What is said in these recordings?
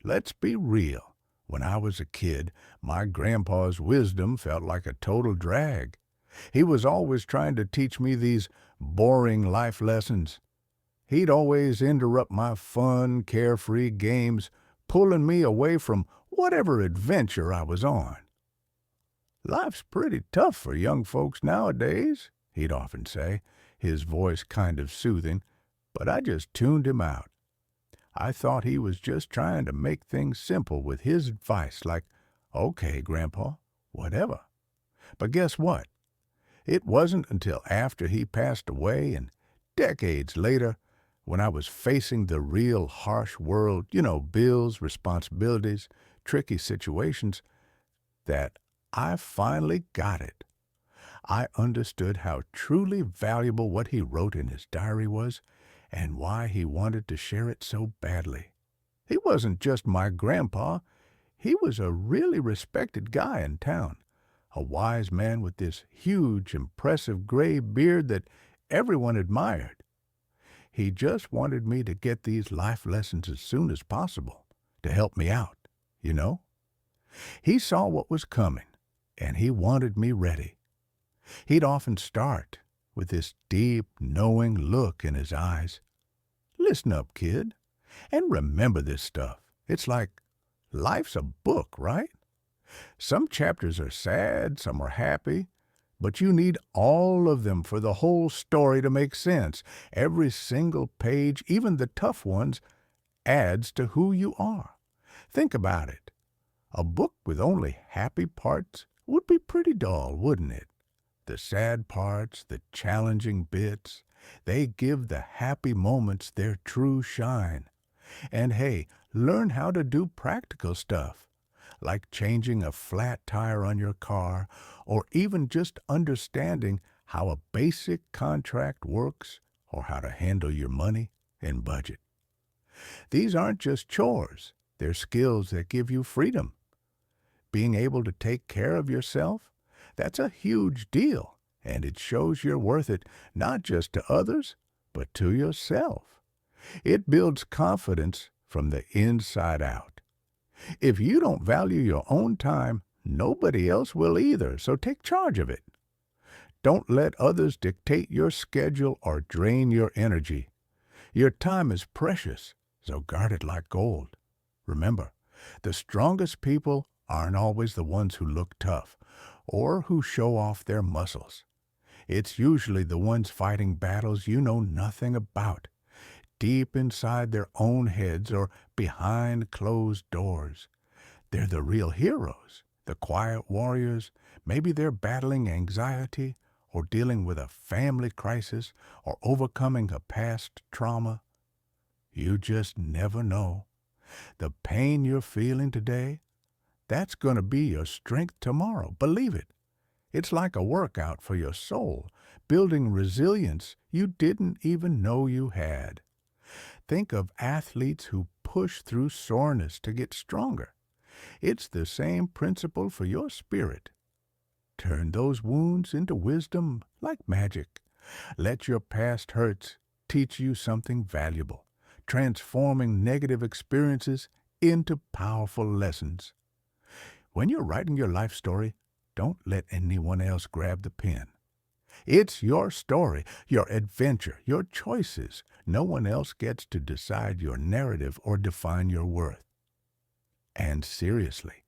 Let's be real. When I was a kid, my grandpa's wisdom felt like a total drag. He was always trying to teach me these boring life lessons. He'd always interrupt my fun, carefree games, pulling me away from whatever adventure I was on. "Life's pretty tough for young folks nowadays," he'd often say, his voice kind of soothing, but I just tuned him out. I thought he was just trying to make things simple with his advice, like, "Okay, Grandpa, whatever." But guess what? It wasn't until after he passed away and decades later, when I was facing the real harsh world, bills, responsibilities, tricky situations, that I finally got it. I understood how truly valuable what he wrote in his diary was and why he wanted to share it so badly. He wasn't just my grandpa. He was a really respected guy in town, a wise man with this huge, impressive gray beard that everyone admired. He just wanted me to get these life lessons as soon as possible, to help me out. He saw what was coming, and he wanted me ready. He'd often start with this deep, knowing look in his eyes. "Listen up, kid, and remember this stuff. It's like life's a book, right? Some chapters are sad, some are happy, but you need all of them for the whole story to make sense. Every single page, even the tough ones, adds to who you are. Think about it. A book with only happy parts would be pretty dull, wouldn't it? The sad parts, the challenging bits, they give the happy moments their true shine. And hey, learn how to do practical stuff, like changing a flat tire on your car, or even just understanding how a basic contract works, or how to handle your money and budget. These aren't just chores, they're skills that give you freedom. Being able to take care of yourself, that's a huge deal, and it shows you're worth it not just to others, but to yourself. It builds confidence from the inside out. If you don't value your own time, nobody else will either, so take charge of it. Don't let others dictate your schedule or drain your energy. Your time is precious, so guard it like gold. Remember, the strongest people aren't always the ones who look tough or who show off their muscles. It's usually the ones fighting battles you know nothing about, deep inside their own heads or behind closed doors. They're the real heroes, the quiet warriors. Maybe they're battling anxiety or dealing with a family crisis or overcoming a past trauma. You just never know. The pain you're feeling today, that's going to be your strength tomorrow. Believe it. It's like a workout for your soul, building resilience you didn't even know you had. Think of athletes who push through soreness to get stronger. It's the same principle for your spirit. Turn those wounds into wisdom like magic. Let your past hurts teach you something valuable, transforming negative experiences into powerful lessons. When you're writing your life story, don't let anyone else grab the pen. It's your story, your adventure, your choices. No one else gets to decide your narrative or define your worth. And seriously,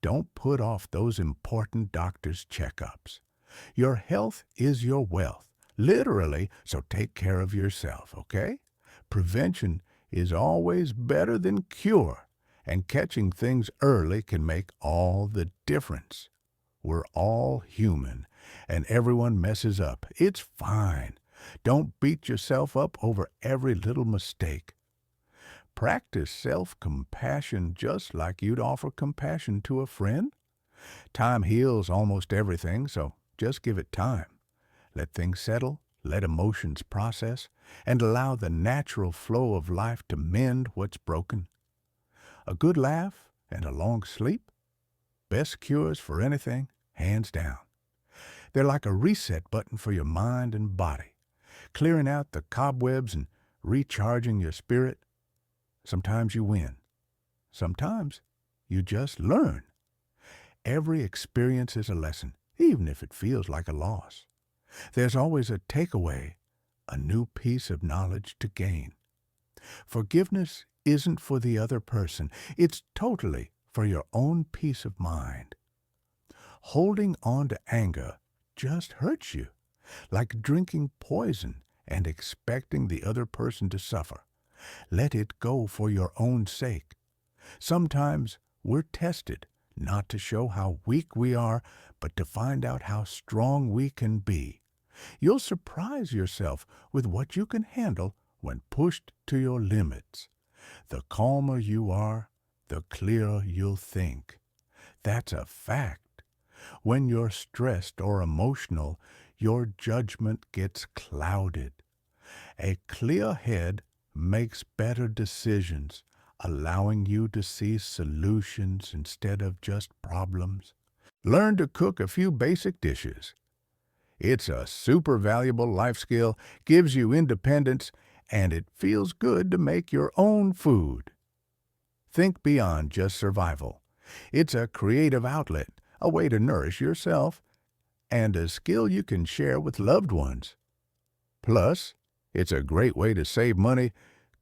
don't put off those important doctor's checkups. Your health is your wealth, literally, so take care of yourself, okay? Prevention is always better than cure, and catching things early can make all the difference. We're all human, and everyone messes up. It's fine. Don't beat yourself up over every little mistake. Practice self-compassion just like you'd offer compassion to a friend. Time heals almost everything, so just give it time. Let things settle, let emotions process, and allow the natural flow of life to mend what's broken. A good laugh and a long sleep, best cures for anything, hands down. They're like a reset button for your mind and body, clearing out the cobwebs and recharging your spirit. Sometimes you win, Sometimes you just learn. Every experience is a lesson, even if it feels like a loss. There's always a takeaway, a new piece of knowledge to gain. Forgiveness isn't for the other person. It's totally for your own peace of mind. Holding on to anger just hurts you, like drinking poison and expecting the other person to suffer. Let it go for your own sake. Sometimes we're tested not to show how weak we are, but to find out how strong we can be. You'll surprise yourself with what you can handle when pushed to your limits. The calmer you are, the clearer you'll think. That's a fact. When you're stressed or emotional, your judgment gets clouded. A clear head makes better decisions, allowing you to see solutions instead of just problems. Learn to cook a few basic dishes. It's a super valuable life skill, gives you independence, and it feels good to make your own food. Think beyond just survival. It's a creative outlet, a way to nourish yourself, and a skill you can share with loved ones. Plus, it's a great way to save money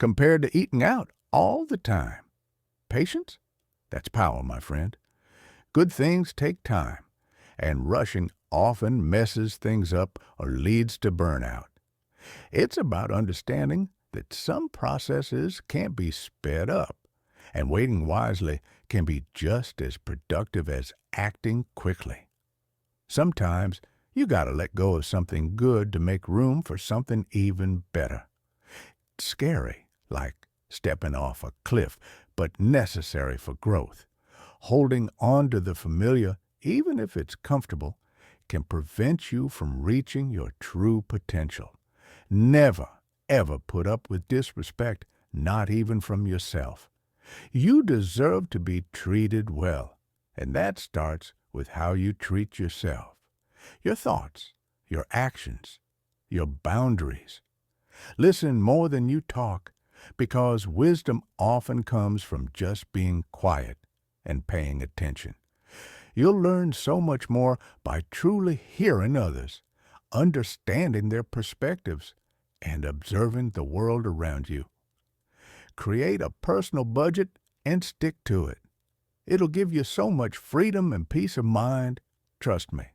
compared to eating out all the time. Patience? That's power, my friend. Good things take time, and rushing often messes things up or leads to burnout. It's about understanding that some processes can't be sped up, and waiting wisely can be just as productive as acting quickly. Sometimes you gotta let go of something good to make room for something even better. It's scary, like stepping off a cliff, but necessary for growth. Holding on to the familiar, even if it's comfortable, can prevent you from reaching your true potential. Never, ever put up with disrespect, not even from yourself. You deserve to be treated well, and that starts with how you treat yourself. Your thoughts, your actions, your boundaries. Listen more than you talk, because wisdom often comes from just being quiet and paying attention. You'll learn so much more by truly hearing others, understanding their perspectives, and observing the world around you. Create a personal budget and stick to it. It'll give you so much freedom and peace of mind, trust me.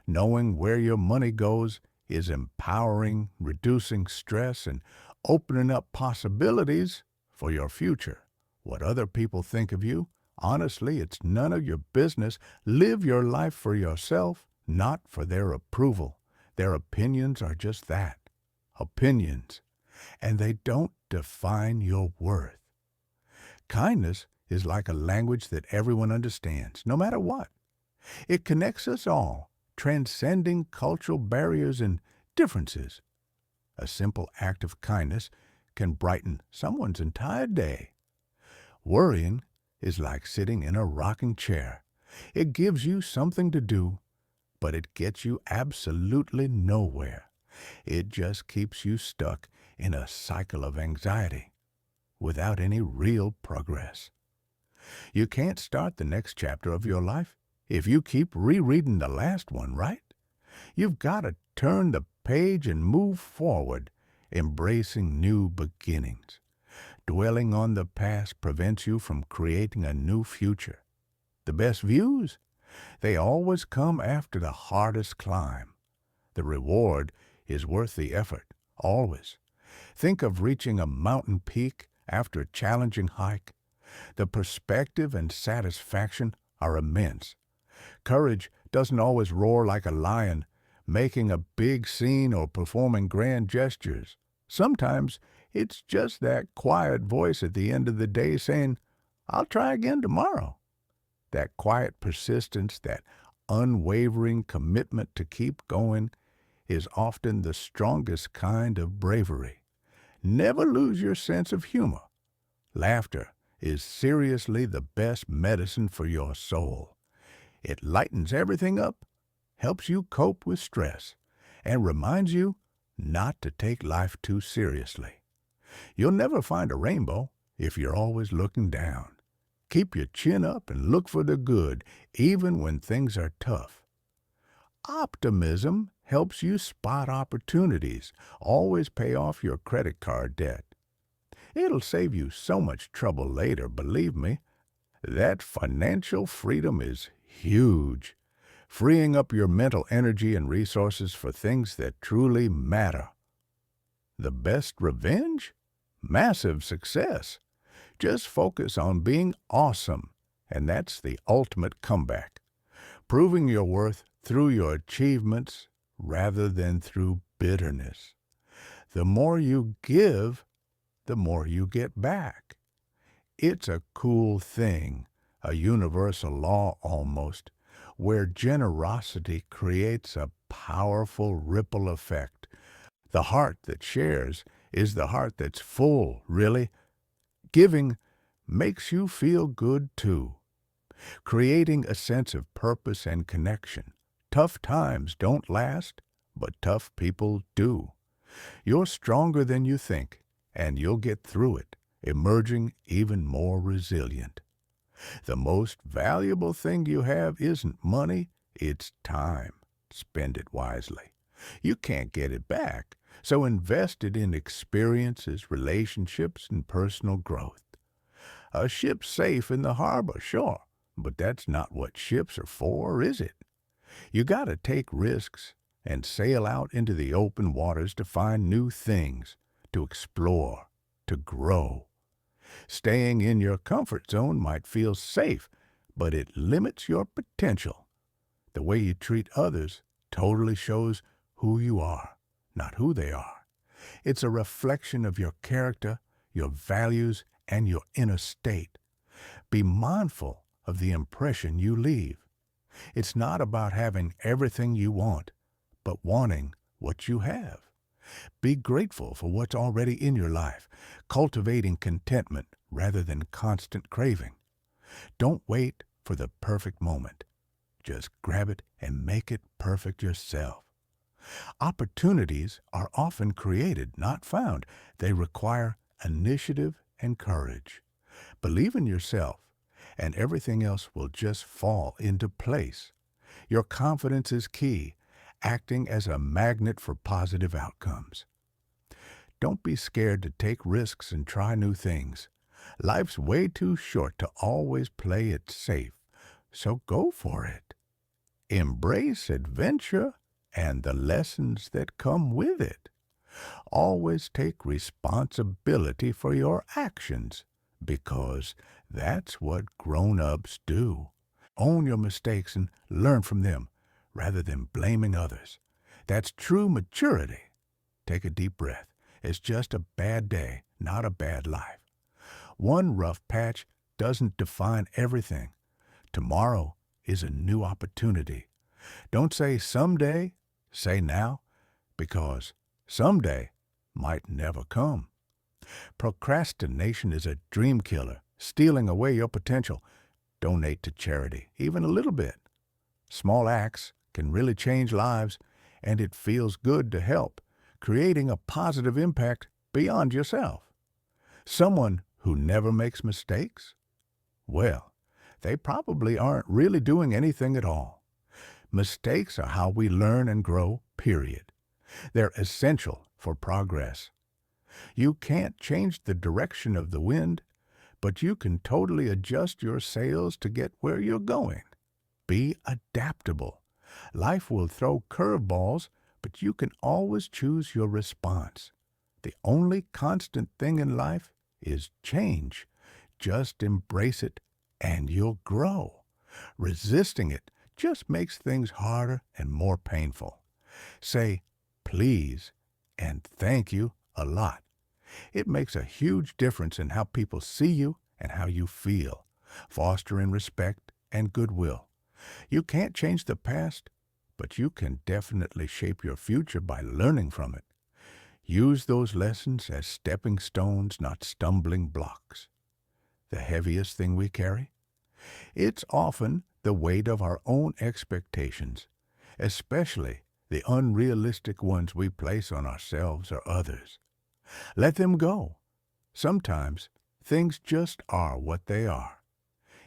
Knowing where your money goes is empowering, reducing stress, and opening up possibilities for your future. What other people think of you, honestly, it's none of your business. Live your life for yourself, not for their approval. Their opinions are just that, opinions, and they don't define your worth. Kindness is like a language that everyone understands, no matter what. It connects us all, transcending cultural barriers and differences. A simple act of kindness can brighten someone's entire day. Worrying is like sitting in a rocking chair. It gives you something to do, but it gets you absolutely nowhere. It just keeps you stuck in a cycle of anxiety without any real progress. You can't start the next chapter of your life if you keep rereading the last one, right? You've got to turn the page and move forward, embracing new beginnings. Dwelling on the past prevents you from creating a new future. The best views? They always come after the hardest climb. The reward is worth the effort, always. Think of reaching a mountain peak after a challenging hike. The perspective and satisfaction are immense. Courage doesn't always roar like a lion, making a big scene or performing grand gestures. Sometimes it's just that quiet voice at the end of the day saying, "I'll try again tomorrow." That quiet persistence, that unwavering commitment to keep going, is often the strongest kind of bravery. Never lose your sense of humor. Laughter is seriously the best medicine for your soul. It lightens everything up, helps you cope with stress, and reminds you not to take life too seriously. You'll never find a rainbow if you're always looking down. Keep your chin up and look for the good, even when things are tough. Optimism helps you spot opportunities. Always pay off your credit card debt. It'll save you so much trouble later, believe me. That financial freedom is huge, freeing up your mental energy and resources for things that truly matter. The best revenge? Massive success. Just focus on being awesome, and that's the ultimate comeback. Proving your worth through your achievements rather than through bitterness. The more you give, the more you get back. It's a cool thing, a universal law almost, where generosity creates a powerful ripple effect. The heart that shares is the heart that's full, really. Giving makes you feel good too, creating a sense of purpose and connection. Tough times don't last, but tough people do. You're stronger than you think, and you'll get through it, emerging even more resilient. The most valuable thing you have isn't money, it's time. Spend it wisely. You can't get it back, so invest it in experiences, relationships, and personal growth. A ship's safe in the harbor, sure, but that's not what ships are for, is it? You gotta take risks and sail out into the open waters to find new things, to explore, to grow. Staying in your comfort zone might feel safe, but it limits your potential. The way you treat others totally shows who you are, not who they are. It's a reflection of your character, your values, and your inner state. Be mindful of the impression you leave. It's not about having everything you want, but wanting what you have. Be grateful for what's already in your life, cultivating contentment rather than constant craving. Don't wait for the perfect moment. Just grab it and make it perfect yourself. Opportunities are often created, not found. They require initiative and courage. Believe in yourself, and everything else will just fall into place. Your confidence is key, acting as a magnet for positive outcomes. Don't be scared to take risks and try new things. Life's way too short to always play it safe, so go for it. Embrace adventure and the lessons that come with it. Always take responsibility for your actions, because that's what grown-ups do. Own your mistakes and learn from them, rather than blaming others. That's true maturity. Take a deep breath. It's just a bad day, not a bad life. One rough patch doesn't define everything. Tomorrow is a new opportunity. Don't say someday, say now, because someday might never come. Procrastination is a dream killer, stealing away your potential. Donate to charity, even a little bit. Small acts can really change lives, and it feels good to help, creating a positive impact beyond yourself. Someone who never makes mistakes? Well, they probably aren't really doing anything at all. Mistakes are how we learn and grow, period. They're essential for progress. You can't change the direction of the wind, but you can totally adjust your sails to get where you're going. Be adaptable. Life will throw curveballs, but you can always choose your response. The only constant thing in life is change. Just embrace it, and you'll grow. Resisting it just makes things harder and more painful. Say please and thank you a lot. It makes a huge difference in how people see you and how you feel, fostering respect and goodwill. You can't change the past, but you can definitely shape your future by learning from it. Use those lessons as stepping stones, not stumbling blocks. The heaviest thing we carry? It's often the weight of our own expectations, especially the unrealistic ones we place on ourselves or others. Let them go. Sometimes things just are what they are.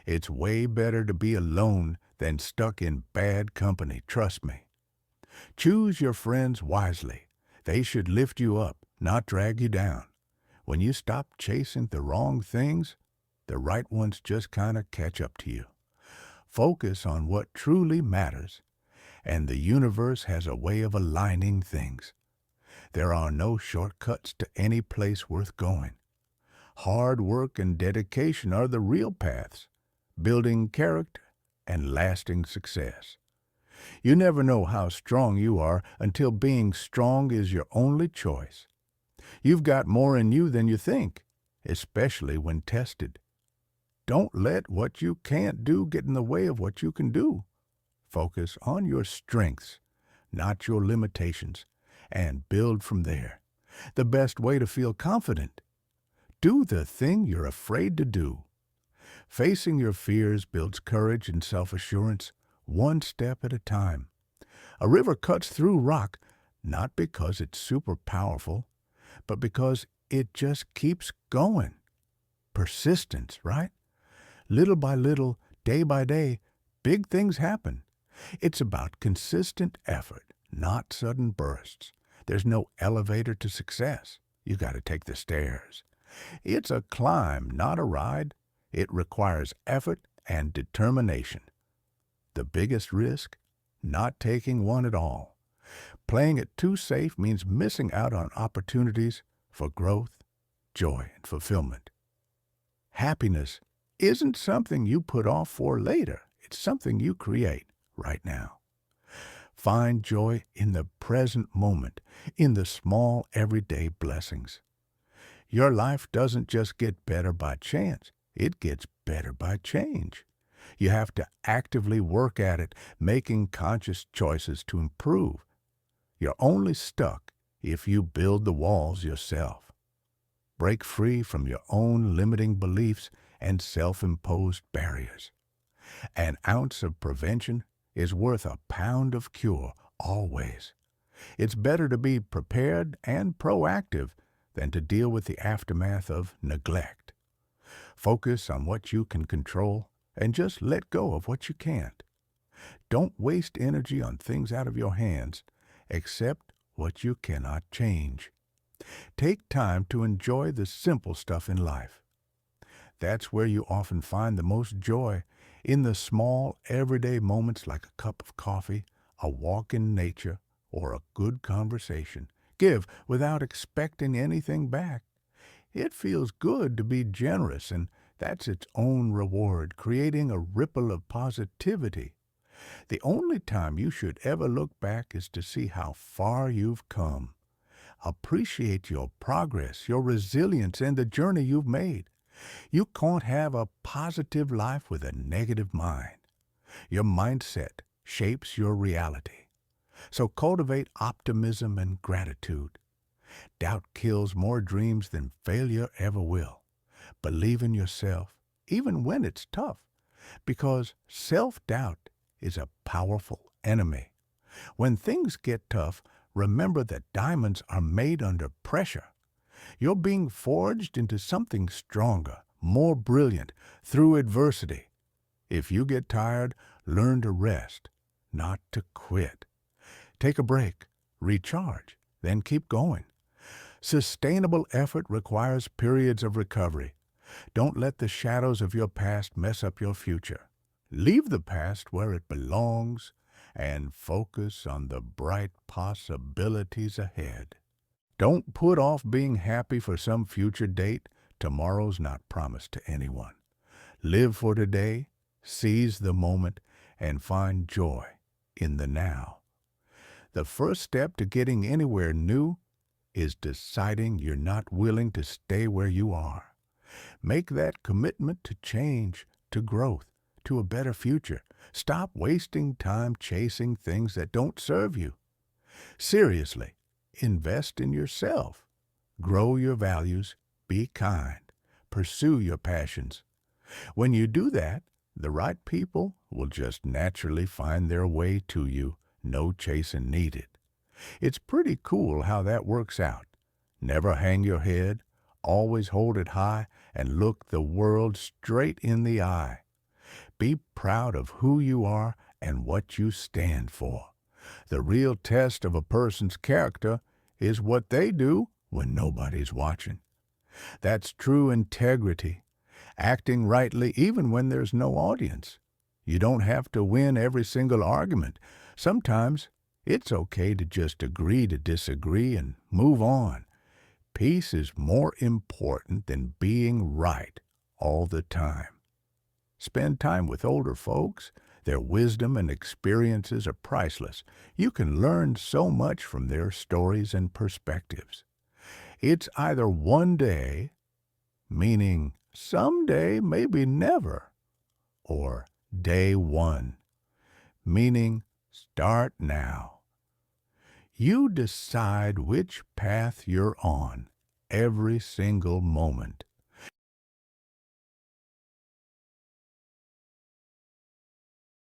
It's way better to be alone than stuck in bad company, trust me. Choose your friends wisely. They should lift you up, not drag you down. When you stop chasing the wrong things, the right ones just kind of catch up to you. Focus on what truly matters, and the universe has a way of aligning things. There are no shortcuts to any place worth going. Hard work and dedication are the real paths, building character and lasting success. You never know how strong you are until being strong is your only choice. You've got more in you than you think, especially when tested. Don't let what you can't do get in the way of what you can do. Focus on your strengths, not your limitations, and build from there. The best way to feel confident. Do the thing you're afraid to do. Facing your fears builds courage and self-assurance, one step at a time. A river cuts through rock, not because it's super powerful, but because it just keeps going. Persistence, right? Little by little, day by day, big things happen. It's about consistent effort, not sudden bursts. There's no elevator to success. You got to take the stairs. It's a climb, not a ride. It requires effort and determination. The biggest risk? Not taking one at all. Playing it too safe means missing out on opportunities for growth, joy, and fulfillment. Happiness isn't something you put off for later. It's something you create right now. Find joy in the present moment, in the small everyday blessings. Your life doesn't just get better by chance. It gets better by change. You have to actively work at it, making conscious choices to improve. You're only stuck if you build the walls yourself. Break free from your own limiting beliefs and self-imposed barriers. An ounce of prevention is worth a pound of cure always. It's better to be prepared and proactive than to deal with the aftermath of neglect. Focus on what you can control and just let go of what you can't. Don't waste energy on things out of your hands, except what you cannot change. Take time to enjoy the simple stuff in life. That's where you often find the most joy, in the small, everyday moments like a cup of coffee, a walk in nature, or a good conversation. Give without expecting anything back. It feels good to be generous, and that's its own reward, creating a ripple of positivity. The only time you should ever look back is to see how far you've come. Appreciate your progress, your resilience, and the journey you've made. You can't have a positive life with a negative mind. Your mindset shapes your reality. So cultivate optimism and gratitude. Doubt kills more dreams than failure ever will. Believe in yourself, even when it's tough, because self-doubt is a powerful enemy. When things get tough, remember that diamonds are made under pressure. You're being forged into something stronger, more brilliant, through adversity. If you get tired, learn to rest, not to quit. Take a break, recharge, then keep going. Sustainable effort requires periods of recovery. Don't let the shadows of your past mess up your future. Leave the past where it belongs and focus on the bright possibilities ahead. Don't put off being happy for some future date. Tomorrow's not promised to anyone. Live for today, seize the moment, and find joy in the now. The first step to getting anywhere new is deciding you're not willing to stay where you are. Make that commitment to change, to growth, to a better future. Stop wasting time chasing things that don't serve you. Seriously, invest in yourself. Grow your values, be kind, pursue your passions. When you do that, the right people will just naturally find their way to you, no chasing needed. It's pretty cool how that works out. Never hang your head, always hold it high, and look the world straight in the eye. Be proud of who you are and what you stand for. The real test of a person's character is what they do when nobody's watching. That's true integrity, acting rightly even when there's no audience. You don't have to win every single argument. Sometimes it's okay to just agree to disagree and move on. Peace is more important than being right all the time. Spend time with older folks. Their wisdom and experiences are priceless. You can learn so much from their stories and perspectives. It's either one day, meaning someday, maybe never, or day one, meaning start now. You decide which path you're on every single moment.